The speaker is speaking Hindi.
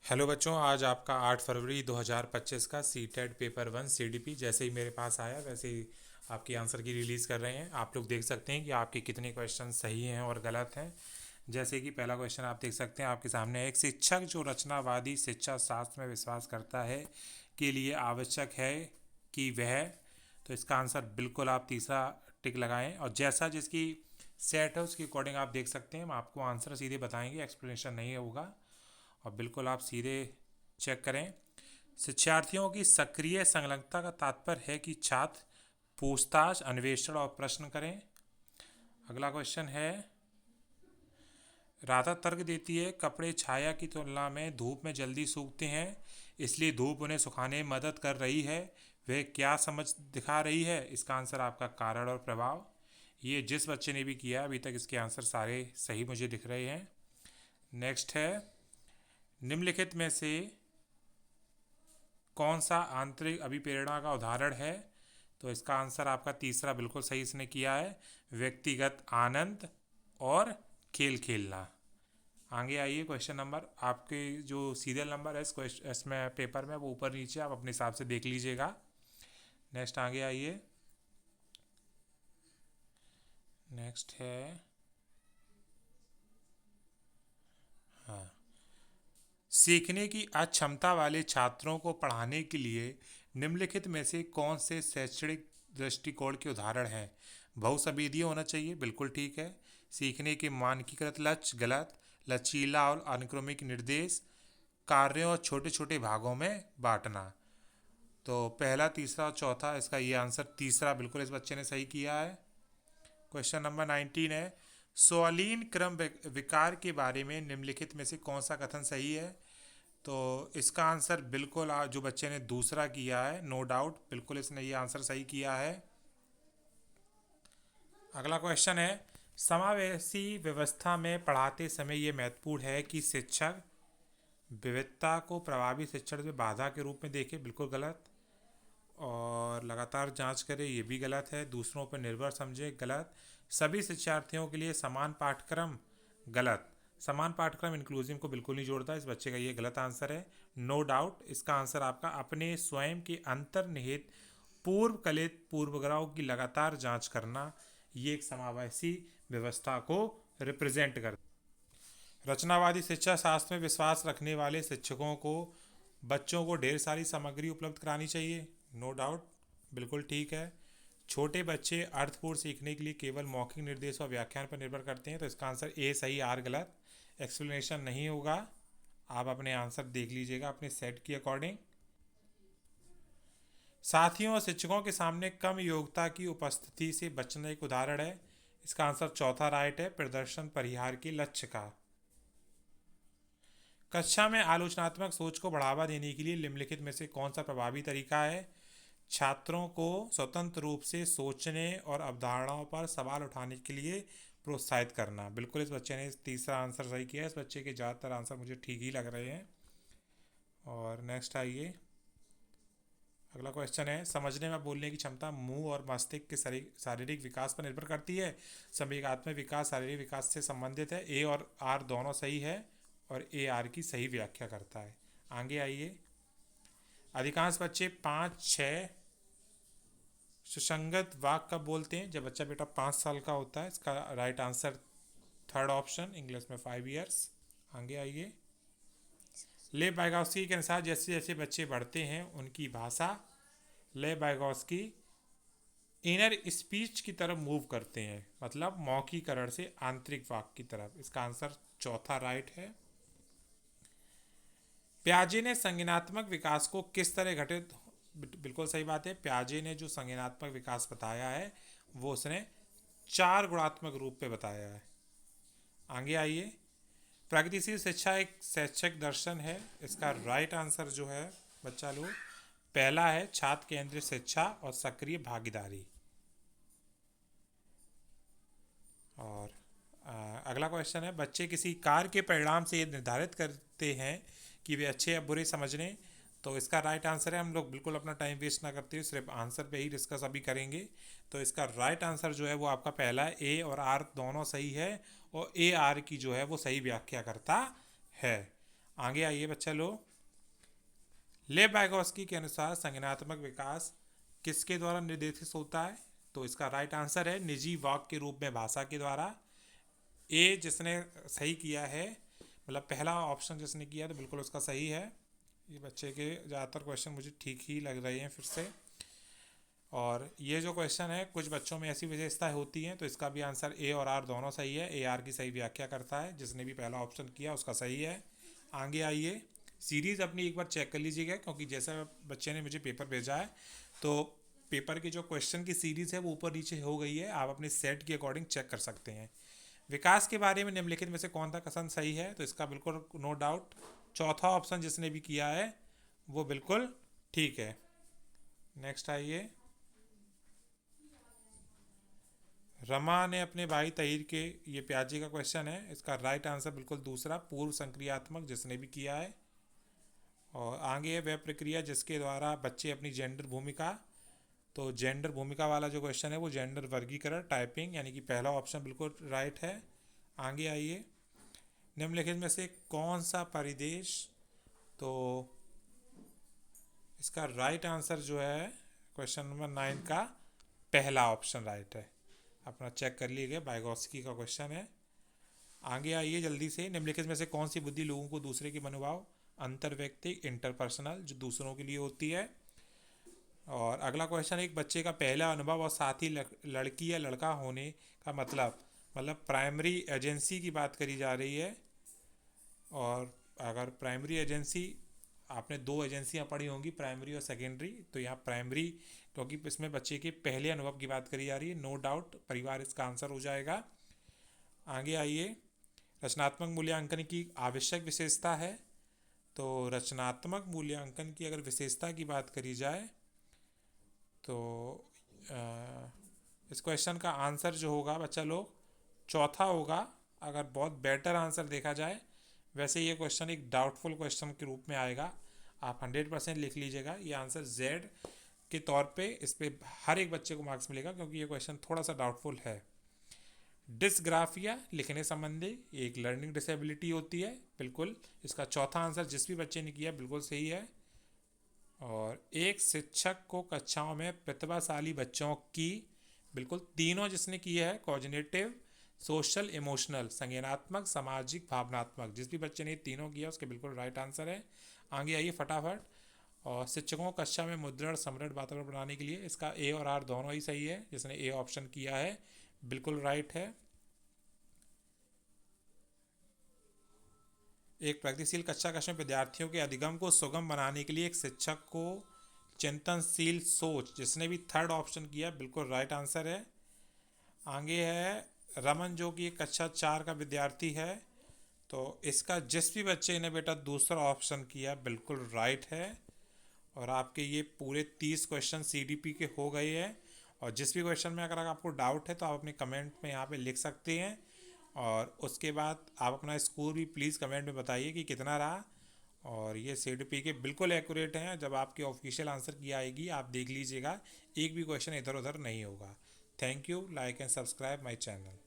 हेलो बच्चों, आज आपका 8 फरवरी 2025 का सीटेट पेपर 1 सीडीपी जैसे ही मेरे पास आया वैसे ही आपकी आंसर की रिलीज़ कर रहे हैं। आप लोग देख सकते हैं कि आपके कितने क्वेश्चन सही हैं और गलत हैं। जैसे कि पहला क्वेश्चन आप देख सकते हैं आपके सामने है, एक शिक्षक जो रचनावादी शिक्षा शास्त्र में विश्वास करता है के लिए आवश्यक है कि वह। तो इसका आंसर बिल्कुल आप तीसरा टिक लगाएं, और जैसा जिसकी सेट है उसके अकॉर्डिंग आप देख सकते हैं। हम आपको आंसर सीधे बताएंगे, एक्सप्लेनेशन नहीं होगा। और बिल्कुल आप सीधे चेक करें। शिक्षार्थियों की सक्रिय संलग्नता का तात्पर्य है कि छात्र पूछताछ, अन्वेषण और प्रश्न करें। अगला क्वेश्चन है, राधा तर्क देती है कपड़े छाया की तुलना में धूप में जल्दी सूखते हैं, इसलिए धूप उन्हें सुखाने में मदद कर रही है। वह क्या समझ दिखा रही है? इसका आंसर आपका कारण और प्रभाव। ये जिस बच्चे ने भी किया अभी तक इसके आंसर सारे सही मुझे दिख रहे हैं। नेक्स्ट है, निम्नलिखित में से कौन सा आंतरिक अभिप्रेरणा का उदाहरण है? तो इसका आंसर आपका तीसरा बिल्कुल सही इसने किया है, व्यक्तिगत आनंद और खेल खेलना। आगे आइए, क्वेश्चन नंबर आपके जो सीरियल नंबर है इस क्वेश्चन इसमें पेपर में वो ऊपर नीचे आप अपने हिसाब से देख लीजिएगा। नेक्स्ट आगे आइए। नेक्स्ट है, हाँ, सीखने की अक्षमता वाले छात्रों को पढ़ाने के लिए निम्नलिखित में से कौन से शैक्षणिक दृष्टिकोण के उदाहरण हैं? बहुसंवेदीय होना चाहिए, बिल्कुल ठीक है। सीखने के मानकीकृत लक्ष्य, गलत। लचीला और अनुक्रमिक निर्देश, कार्यों और छोटे छोटे भागों में बांटना। तो पहला, तीसरा और चौथा, इसका ये आंसर तीसरा बिल्कुल इस बच्चे ने सही किया है। क्वेश्चन नंबर 19 है, सोलिन क्रम विकार के बारे में निम्नलिखित में से कौन सा कथन सही है? तो इसका आंसर बिल्कुल जो बच्चे ने दूसरा किया है, नो डाउट बिल्कुल इसने ये आंसर सही किया है। अगला क्वेश्चन है, समावेशी व्यवस्था में पढ़ाते समय ये महत्वपूर्ण है कि शिक्षक विविधता को प्रभावी शिक्षण में बाधा के रूप में देखे, बिल्कुल गलत। और लगातार जांच करें, ये भी गलत है। दूसरों पर निर्भर समझे, गलत। सभी शिक्षार्थियों के लिए समान पाठ्यक्रम, गलत। समान पाठ्यक्रम इंक्लूसिव को बिल्कुल नहीं जोड़ता, इस बच्चे का ये गलत आंसर है। नो डाउट इसका आंसर आपका अपने स्वयं के अंतर्निहित पूर्व कलित पूर्वग्रहों की लगातार जांच करना, ये एक समावेशी व्यवस्था को रिप्रेजेंट करता है। रचनावादी शिक्षा शास्त्र में विश्वास रखने वाले शिक्षकों को बच्चों को ढेर सारी सामग्री उपलब्ध करानी चाहिए, नो डाउट बिल्कुल ठीक है। छोटे बच्चे अर्थपूर्ण सीखने के लिए केवल मौखिक निर्देश और व्याख्यान पर निर्भर करते हैं, तो इसका आंसर ए सही, आर गलत। एक्सप्लेनेशन नहीं होगा, आप अपने आंसर देख लीजिएगा अपने सेट के अकॉर्डिंग। साथियों और शिक्षकों के सामने कम योग्यता की उपस्थिति से बचना एक उदाहरण है, इसका आंसर चौथा राइट है, प्रदर्शन परिहार के लक्ष्य का। कक्षा में आलोचनात्मक सोच को बढ़ावा देने के लिए निम्नलिखित में से कौन सा प्रभावी तरीका है? छात्रों को स्वतंत्र रूप से सोचने और अवधारणाओं पर सवाल उठाने के लिए प्रोत्साहित करना, बिल्कुल इस बच्चे ने तीसरा आंसर सही किया। इस बच्चे के ज़्यादातर आंसर मुझे ठीक ही लग रहे हैं। और नेक्स्ट आइए, अगला क्वेश्चन है, समझने में बोलने की क्षमता मुंह और मस्तिष्क के शारीरिक विकास पर निर्भर करती है। संवेगात्मक विकास शारीरिक विकास से संबंधित है, ए और आर दोनों सही है, और ए आर की सही व्याख्या करता है। आगे आइए, अधिकांश बच्चे 5-6 सुसंगत वाक्य कब बोलते हैं? जब बच्चा बेटा 5 साल का होता है, इसका right answer third option, English में 5 ईयर्स। आगे आइए, ले बाइगॉस्की के अनुसार जैसे जैसे बच्चे बढ़ते हैं उनकी भाषा, ले बाइगॉस्की इनर स्पीच की तरफ मूव करते हैं, मतलब मौखिकरण से आंतरिक वाक्य की तरफ, इसका आंसर चौथा राइट है। प्याजे ने संज्ञानात्मक विकास को किस तरह घटित, बिल्कुल सही बात है, प्याजे ने जो संज्ञानात्मक विकास बताया है वो उसने 4 गुणात्मक रूप पे बताया है। आगे आइए, प्रगतिशील शिक्षा एक शैक्षिक दर्शन है, इसका राइट आंसर जो है बच्चा लोग पहला है, छात्र केंद्रित शिक्षा और सक्रिय भागीदारी। और अगला क्वेश्चन है, बच्चे किसी कार्य के परिणाम से ये निर्धारित करते हैं कि वे अच्छे या बुरे समझने, तो इसका राइट आंसर है, हम लोग बिल्कुल अपना टाइम वेस्ट ना करते हुए सिर्फ आंसर पे ही डिस्कस अभी करेंगे। तो इसका राइट आंसर जो है वो आपका पहला है, ए और आर दोनों सही है, और ए आर की जो है वो सही व्याख्या करता है। आगे आइए बच्चा लोग। लेव वाइगोस्की के अनुसार संज्ञानात्मक विकास किसके द्वारा निर्देशित होता है? तो इसका राइट आंसर है निजी वाक के रूप में भाषा के द्वारा। ए जिसने सही किया है, मतलब पहला ऑप्शन जिसने किया तो बिल्कुल उसका सही है। ये बच्चे के ज़्यादातर क्वेश्चन मुझे ठीक ही लग रहे हैं फिर से। और ये जो क्वेश्चन है कुछ बच्चों में ऐसी विशेषताएं होती हैं, तो इसका भी आंसर ए और आर दोनों सही है। ए आर की सही व्याख्या करता है, जिसने भी पहला ऑप्शन किया उसका सही है। आगे आइए, सीरीज़ अपनी एक बार चेक कर लीजिएगा, क्योंकि जैसा बच्चे ने मुझे पेपर भेजा है तो पेपर की जो क्वेश्चन की सीरीज़ है वो ऊपर नीचे हो गई है, आप अपने सेट के अकॉर्डिंग चेक कर सकते हैं। विकास के बारे में निम्नलिखित में से कौन सा कथन सही है? तो इसका बिल्कुल नो डाउट चौथा ऑप्शन जिसने भी किया है वो बिल्कुल ठीक है। नेक्स्ट आइए, रमा ने अपने भाई तहीर के, ये प्याजी का क्वेश्चन है, इसका राइट आंसर बिल्कुल दूसरा पूर्व संक्रियात्मक जिसने भी किया है। और आगे है वह प्रक्रिया जिसके द्वारा बच्चे अपनी जेंडर भूमिका, तो जेंडर भूमिका वाला जो क्वेश्चन है वो जेंडर वर्गीकरण टाइपिंग, यानी कि पहला ऑप्शन बिल्कुल राइट है। आगे आइए, निम्नलिखित में से कौन सा परिदेश, तो इसका राइट आंसर जो है क्वेश्चन नंबर 9 का पहला ऑप्शन राइट है। अपना चेक कर लीजिए, वाइगोत्स्की का क्वेश्चन है। आगे आइए जल्दी से, निम्नलिखित में से कौन सी बुद्धि लोगों को दूसरे के मनोभाव अंतर्व्यक्तिक इंटरपर्सनल जो दूसरों के लिए होती है? और अगला क्वेश्चन, एक बच्चे का पहला अनुभव और साथ ही लड़की या लड़का होने का मतलब प्राइमरी एजेंसी की बात करी जा रही है। और अगर प्राइमरी एजेंसी, आपने दो एजेंसियां पढ़ी होंगी प्राइमरी और सेकेंडरी, तो यहाँ प्राइमरी क्योंकि इसमें बच्चे के पहले अनुभव की बात करी जा रही है, नो डाउट परिवार इसका आंसर हो जाएगा। आगे आइए, रचनात्मक मूल्यांकन की आवश्यक विशेषता है, तो रचनात्मक मूल्यांकन की अगर विशेषता की बात करी जाए तो इस क्वेश्चन का आंसर जो होगा बच्चा लोग चौथा होगा, अगर बहुत बेटर आंसर देखा जाए। वैसे ये क्वेश्चन एक डाउटफुल क्वेश्चन के रूप में आएगा, आप 100% लिख लीजिएगा। ये आंसर जेड के तौर पे इस पर हर एक बच्चे को मार्क्स मिलेगा, क्योंकि ये क्वेश्चन थोड़ा सा डाउटफुल है। डिस्ग्राफिया लिखने संबंधी एक लर्निंग डिसेबिलिटी होती है, बिल्कुल इसका चौथा आंसर जिस भी बच्चे ने किया बिल्कुल सही है। और एक शिक्षक को कक्षाओं में प्रतिभाशाली बच्चों की, बिल्कुल तीनों जिसने किया है, कॉग्निटिव सोशल इमोशनल संज्ञानात्मक सामाजिक भावनात्मक, जिस भी बच्चे ने तीनों किया उसके बिल्कुल राइट आंसर है। आगे आइए फटाफट, और शिक्षकों को कक्षा में मुद्रण समृद्ध वातावरण बनाने के लिए, इसका ए और आर दोनों ही सही है, जिसने ए ऑप्शन किया है बिल्कुल राइट है। एक प्रगतिशील कक्षा कक्ष में विद्यार्थियों के अधिगम को सुगम बनाने के लिए एक शिक्षक को चिंतनशील सोच, जिसने भी थर्ड ऑप्शन किया बिल्कुल राइट आंसर है। आगे है रमन जो कि कक्षा 4 का विद्यार्थी है, तो इसका जिस भी बच्चे ने बेटा दूसरा ऑप्शन किया बिल्कुल राइट है। और आपके ये पूरे 30 क्वेश्चन सीडीपी के हो गए हैं। और जिस भी क्वेश्चन में अगर आपको डाउट है तो आप अपने कमेंट में यहाँ पे लिख सकते हैं, और उसके बाद आप अपना स्कोर भी प्लीज़ कमेंट में बताइए कि कितना रहा। और ये सीडीपी के बिल्कुल एक्यूरेट हैं, जब आपकी ऑफिशियल आंसर की आएगी आप देख लीजिएगा, एक भी क्वेश्चन इधर उधर नहीं होगा। Thank you, like and subscribe my channel.